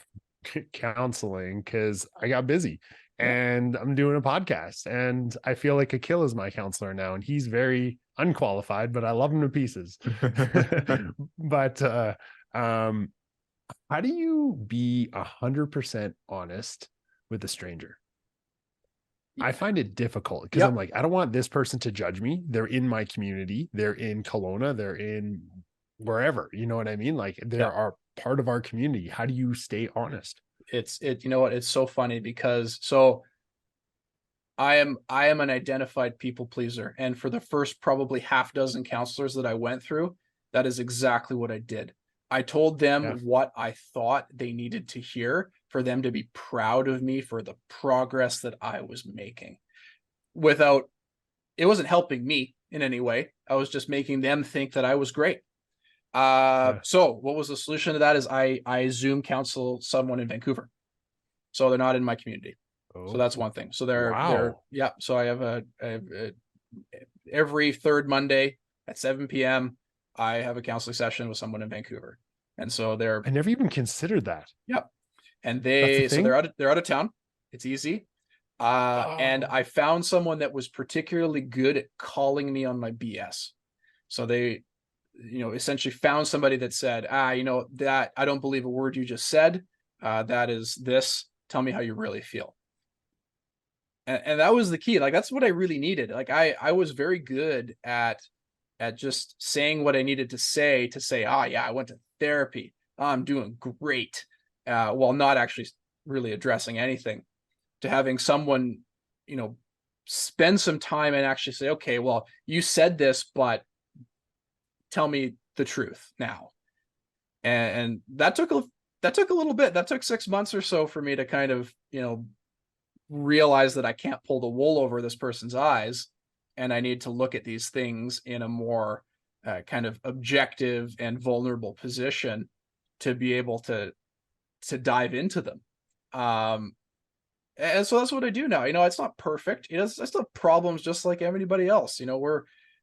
counseling because I got busy Yeah. and I'm doing a podcast, and I feel like Akil is my counselor now, and he's very unqualified, but I love him to pieces. But um how do you be 100% honest with a stranger? I find it difficult because I'm Yep. like, I don't want this person to judge me. They're in my community. They're in Kelowna. They're in wherever. You know what I mean? Like, they Yep. are part of our community. How do you stay honest? You know what? It's so funny because I am an identified people pleaser. And for the first probably half dozen counselors that I went through, that is exactly what I did. I told them Yeah. what I thought they needed to hear for them to be proud of me for the progress that I was making. Without It wasn't helping me in any way. I was just making them think that I was great. Yeah. So what was the solution to that is I Zoom counsel someone in Vancouver. So they're not in my community. So Oh, that's one thing. So they're wow. yeah. So I have every third Monday at 7 p.m. I have a counseling session with someone in Vancouver, and so they're I never even considered that. yeah, and That's the thing. they're out of town. It's easy. And Oh, I found someone that was particularly good at calling me on my BS. So they, you know, essentially found somebody that said, you know, that I don't believe a word you just said. That is this. Tell me how you really feel. And that was the key. Like that's what I really needed. Like I was very good at just saying what I needed to say, yeah, I went to therapy. I'm doing great. While not actually really addressing anything. To having someone, you know, spend some time and actually say, okay, well, you said this, but tell me the truth now. And that took a little bit. That took 6 months or so for me to kind of, you know, realize that I can't pull the wool over this person's eyes, and I need to look at these things in a more kind of objective and vulnerable position to be able to dive into them. Um, and so that's what I do now. You know, it's not perfect. I still have problems just like anybody else. You know,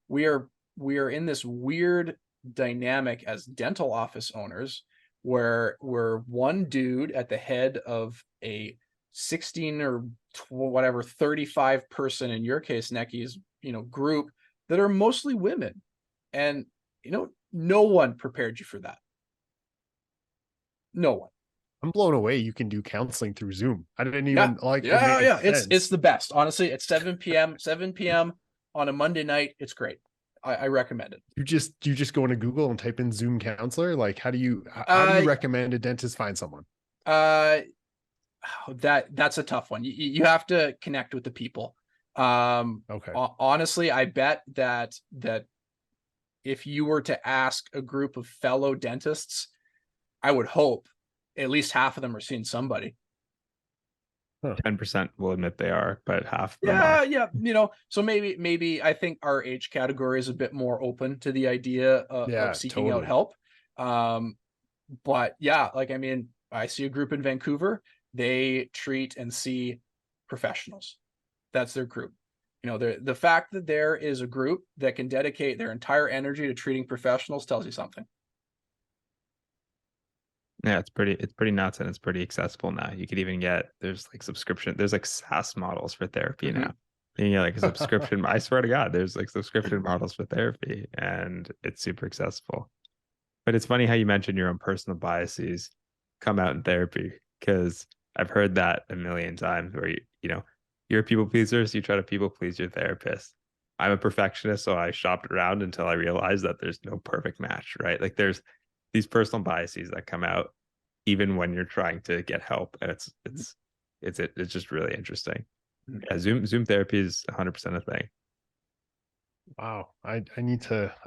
we are we are in this weird dynamic as dental office owners where we're one dude at the head of a 16 or whatever 35 person, in your case, Necky's, group that are mostly women. And, no one prepared you for that. No one. I'm blown away. You can do counseling through Zoom. I didn't even Yeah. It's the best. Honestly, it's 7 p.m. on a Monday night. It's great. I recommend it. You just go into Google and type in Zoom counselor. Like, how do you recommend a dentist find someone? That's a tough one. You have to connect with the people. Okay. Honestly, I bet that if you were to ask a group of fellow dentists, I would hope at least half of them are seeing somebody. 10% will admit they are, but half. Yeah. So maybe I think our age category is a bit more open to the idea of seeking out help. But yeah, I see a group in Vancouver. They treat and see professionals. That's their group. The fact that there is a group that can dedicate their entire energy to treating professionals tells you something. Yeah, it's pretty nuts, and it's pretty accessible now. You could even there's subscription, there's SaaS models for therapy now. You can get a subscription. I swear to God, there's subscription models for therapy, and it's super accessible. But it's funny how you mentioned your own personal biases come out in therapy, because I've heard that a million times where you're a people pleaser, so you try to people please your therapist. I'm a perfectionist, so I shopped around until I realized that there's no perfect match, right? There's these personal biases that come out even when you're trying to get help, and it's just really interesting. Yeah, Zoom therapy is 100% a thing. Wow, I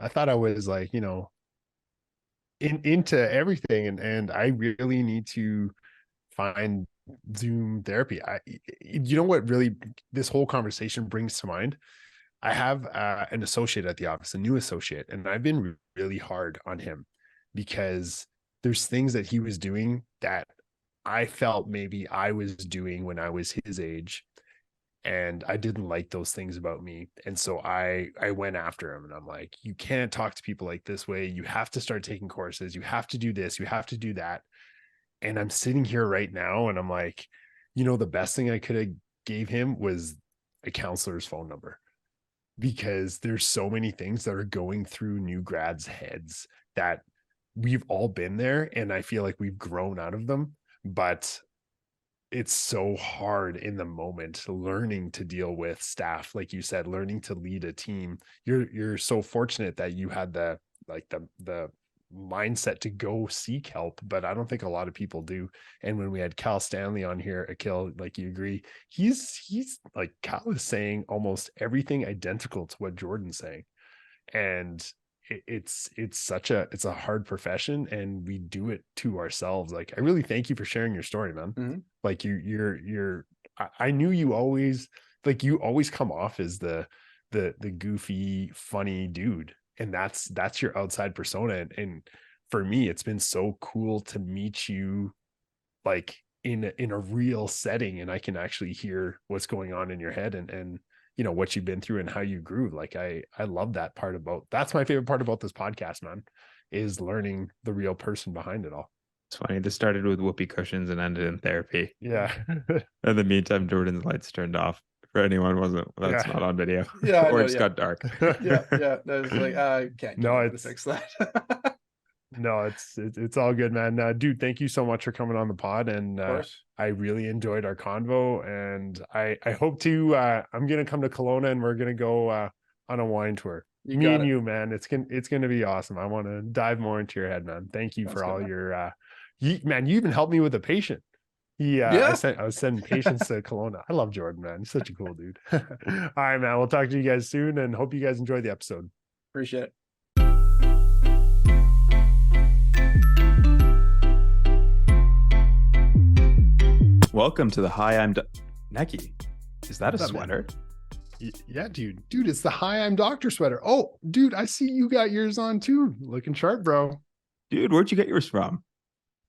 thought I was into everything, and I really need to find Zoom therapy. What really this whole conversation brings to mind? I have an associate at the office, a new associate, and I've been really hard on him because there's things that he was doing that I felt maybe I was doing when I was his age, and I didn't like those things about me. And so I went after him, and I'm like, you can't talk to people like this way. You have to start taking courses. You have to do this. You have to do that. And I'm sitting here right now, and I'm like, the best thing I could have gave him was a counselor's phone number, because there's so many things that are going through new grads' heads that we've all been there, and I feel like we've grown out of them, but it's so hard in the moment learning to deal with staff, like you said, learning to lead a team. You're so fortunate that you had the mindset to go seek help, but I don't think a lot of people do. And when we had Cal Stanley on here, Akil, you agree, he's like, Cal is saying almost everything identical to what Jordan's saying, and it's a hard profession, and we do it to ourselves. I really thank you for sharing your story, man. I knew you always come off as the goofy, funny dude, and that's your outside persona. And for me, it's been so cool to meet you in a real setting, and I can actually hear what's going on in your head, and what you've been through and how you grew. I love that part that's my favorite part about this podcast, man, is learning the real person behind it all. It's funny. This started with whoopee cushions and ended in therapy. Yeah. In the meantime, Jordan's lights turned off. For anyone that's not on video. Yeah. Or it's got dark. Yeah. That was I can't fix that. No, it's all good, man. Dude, thank you so much for coming on the pod, and I really enjoyed our convo, and I hope to I'm gonna come to Kelowna, and we're gonna go on a wine tour. Me and you, man. It's gonna be awesome. I want to dive more into your head, man. Thank you for all your you even helped me with a patient. I was sending patients to Kelowna. I love Jordan, man. He's such a cool dude. All right, man. We'll talk to you guys soon, and hope you guys enjoy the episode. Appreciate it. Welcome to the Hi, I'm Necky. Is that a sweater? Yeah, dude. Dude, it's the Hi, I'm Doctor sweater. Oh, dude, I see you got yours on too. Looking sharp, bro. Dude, where'd you get yours from?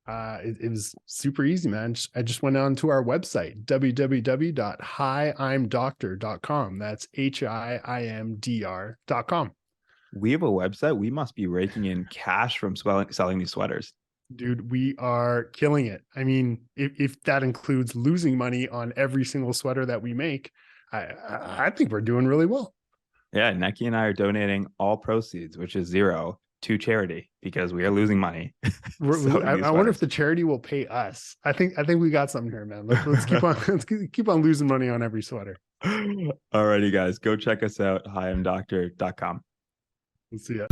It was super easy, man. I just went on to our website, www.hiimdoctor.com. That's HIIMDR.com. We have a website. We must be raking in cash from selling these sweaters. Dude, we are killing it. I mean, if that includes losing money on every single sweater that we make, I think we're doing really well. Yeah, Neki and I are donating all proceeds, which is zero, to charity because we are losing money. I wonder if the charity will pay us. I think we got something here, man. Let's keep on keep on losing money on every sweater. Alrighty, guys, go check us out. HiI'mDoctor.com. Let's see it.